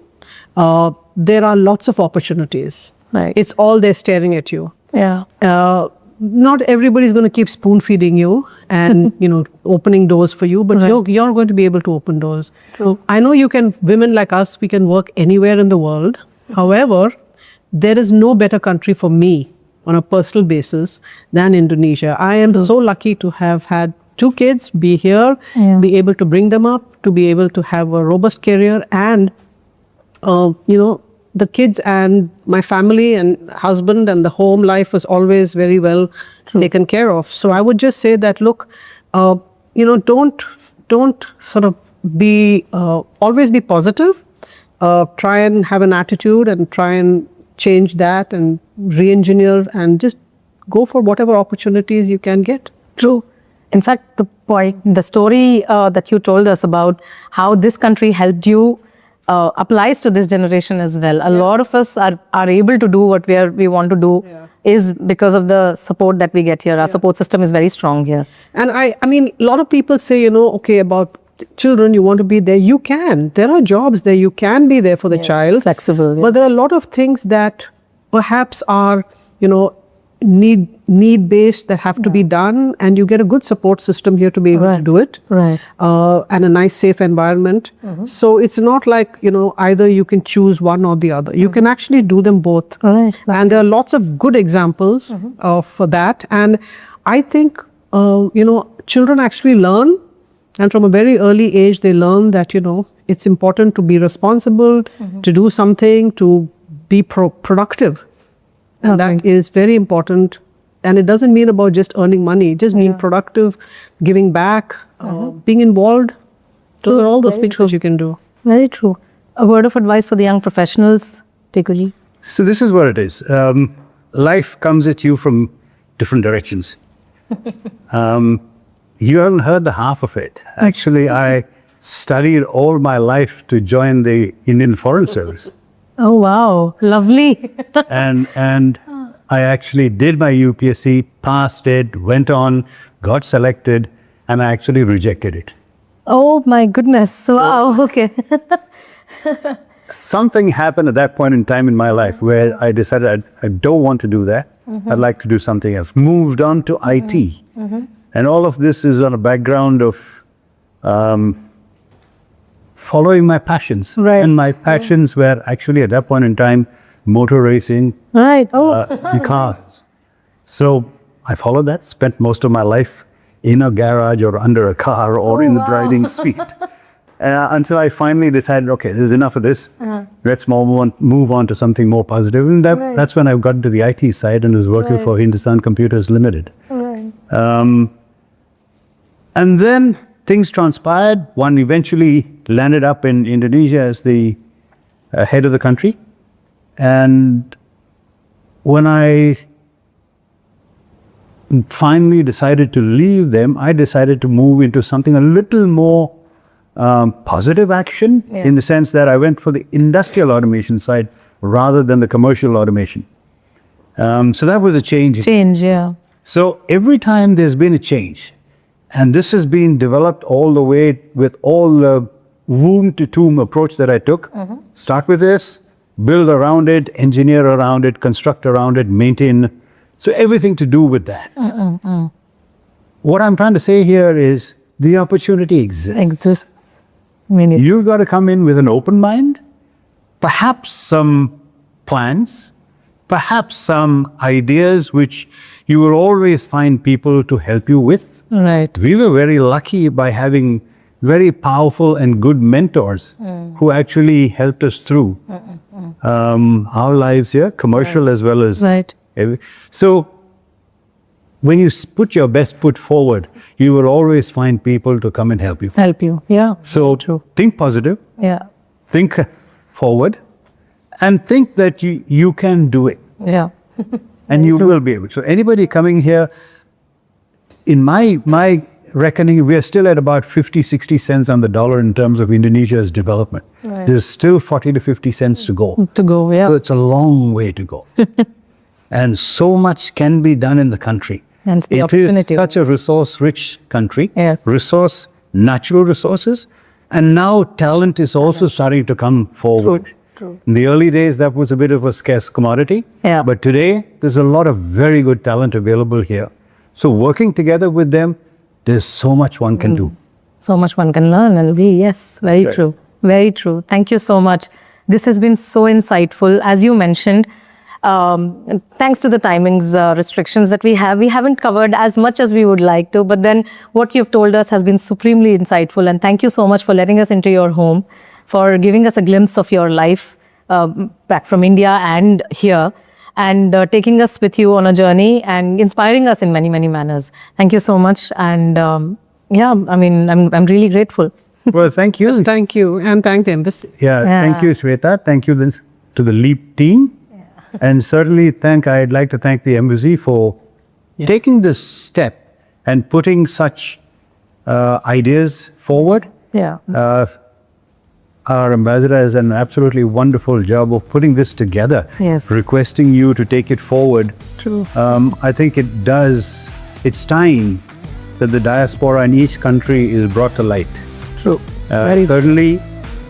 [SPEAKER 4] There are lots of opportunities.
[SPEAKER 2] Right.
[SPEAKER 4] It's all there staring at you.
[SPEAKER 2] Yeah.
[SPEAKER 4] Not everybody's going to keep spoon feeding you and, opening doors for you, but you're going to be able to open doors.
[SPEAKER 2] True.
[SPEAKER 4] I know women like us, we can work anywhere in the world. However, there is no better country for me on a personal basis than Indonesia. I am so lucky to have had 2 kids, be here, be able to bring them up, to be able to have a robust career, and, the kids and my family and husband and the home life was always very well taken care of. So I would just say that, look, don't sort of always be positive. Try and have an attitude and try and change that and re-engineer and just go for whatever opportunities you can get.
[SPEAKER 2] True. In fact, the story that you told us about how this country helped you applies to this generation as well. A lot of us are able to do what we want to do is because of the support that we get here. Our support system is very strong here.
[SPEAKER 4] And I mean, a lot of people say, okay, about children, you want to be there. You can. There are jobs there. You can be there for the child.
[SPEAKER 2] Flexible. Yeah.
[SPEAKER 4] But there are a lot of things that perhaps are, need-based that have to be done, and you get a good support system here to be able to do it.
[SPEAKER 2] Right.
[SPEAKER 4] And a nice, safe environment. So it's not like, either you can choose one or the other. You can actually do them both.
[SPEAKER 2] Right.
[SPEAKER 4] And there are lots of good examples for that. And I think, children actually learn, and from a very early age, they learn that, it's important to be responsible, to do something, to be productive. And that is very important. And it doesn't mean about just earning money. It just means productive, giving back, being involved Those are all those things that you can do.
[SPEAKER 2] Very true. A word of advice for the young professionals, Tikuji?
[SPEAKER 3] So this is what it is. Life comes at you from different directions. You haven't heard the half of it. Actually, I studied all my life to join the Indian Foreign Service.
[SPEAKER 2] Oh, wow. Lovely.
[SPEAKER 3] And I actually did my UPSC, passed it, went on, got selected, and I actually rejected it.
[SPEAKER 2] Oh, my goodness. Wow. Okay.
[SPEAKER 3] Something happened at that point in time in my life where I decided I don't want to do that. I'd like to do something else. Moved on to IT. And all of this is on a background of following my passions.
[SPEAKER 2] Right.
[SPEAKER 3] And my passions were actually at that point in time, motor racing,
[SPEAKER 2] Right. Oh,
[SPEAKER 3] and cars. So I followed that, spent most of my life in a garage or under a car or in the driving seat. Until I finally decided, okay, there's enough of this. Let's move on to something more positive. And that's when I got into the IT side and was working for Hindustan Computers Limited. And then things transpired. One eventually landed up in Indonesia as the head of the country. And when I finally decided to leave them, I decided to move into something a little more positive action, in the sense that I went for the industrial automation side rather than the commercial automation. So that was a change.
[SPEAKER 2] change, yeah.
[SPEAKER 3] So every time there's been a change, and this has been developed all the way with all the womb to tomb approach that I took. Start with this, build around it, engineer around it, construct around it, maintain. So everything to do with that. What I'm trying to say here is the opportunity exists. You've got to come in with an open mind, perhaps some plans, perhaps some ideas which you will always find people to help you with.
[SPEAKER 2] Right.
[SPEAKER 3] We were very lucky by having very powerful and good mentors who actually helped us through our lives here, commercial as well as.
[SPEAKER 2] Right.
[SPEAKER 3] So when you put your best foot forward, you will always find people to come and help you.
[SPEAKER 2] Help you. Yeah.
[SPEAKER 3] So think positive,
[SPEAKER 2] Yeah.
[SPEAKER 3] think forward, and think that you can do it.
[SPEAKER 2] Yeah.
[SPEAKER 3] And you will be able. So anybody coming here, in my reckoning, we are still at about 50, 60 cents on the dollar in terms of Indonesia's development.
[SPEAKER 2] Right.
[SPEAKER 3] There's still 40 to 50 cents to go.
[SPEAKER 2] To go, yeah.
[SPEAKER 3] So it's a long way to go. And so much can be done in the country.
[SPEAKER 2] Hence the
[SPEAKER 3] It is
[SPEAKER 2] opportunity.
[SPEAKER 3] such a resource-rich country.
[SPEAKER 2] Yes.
[SPEAKER 3] Natural resources. And now talent is also starting to come forward.
[SPEAKER 2] True.
[SPEAKER 3] In the early days, that was a bit of a scarce commodity.
[SPEAKER 2] Yeah.
[SPEAKER 3] But today, there's a lot of very good talent available here. So working together with them, there's so much one can do.
[SPEAKER 2] So much one can learn and be, yes, very
[SPEAKER 3] Right.
[SPEAKER 2] true. Very true. Thank you so much. This has been so insightful. As you mentioned, thanks to the timings restrictions that we haven't covered as much as we would like to, but then what you've told us has been supremely insightful. And thank you so much for letting us into your home, for giving us a glimpse of your life back from India and here, and taking us with you on a journey and inspiring us in many, many manners. Thank you so much. And yeah, I mean, I'm really grateful.
[SPEAKER 3] Well, thank you.
[SPEAKER 4] Thank you, and thank the embassy.
[SPEAKER 3] Yeah, thank you, Shweta. Thank you to the LEAP team. And certainly I'd like to thank the embassy for taking this step and putting such ideas forward.
[SPEAKER 2] Yeah.
[SPEAKER 3] Our ambassador has an absolutely wonderful job of putting this together.
[SPEAKER 2] Yes.
[SPEAKER 3] Requesting you to take it forward.
[SPEAKER 2] True.
[SPEAKER 3] I think it's time that the diaspora in each country is brought to light.
[SPEAKER 2] True.
[SPEAKER 3] Certainly,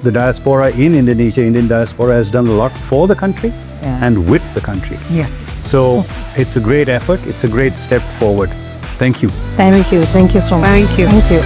[SPEAKER 3] the diaspora in Indonesia, Indian diaspora, has done a lot for the country and with the country.
[SPEAKER 2] Yes.
[SPEAKER 3] So it's a great effort. It's a great step forward. Thank you.
[SPEAKER 2] Thank you. Thank you so much.
[SPEAKER 4] Thank you.
[SPEAKER 2] Thank you.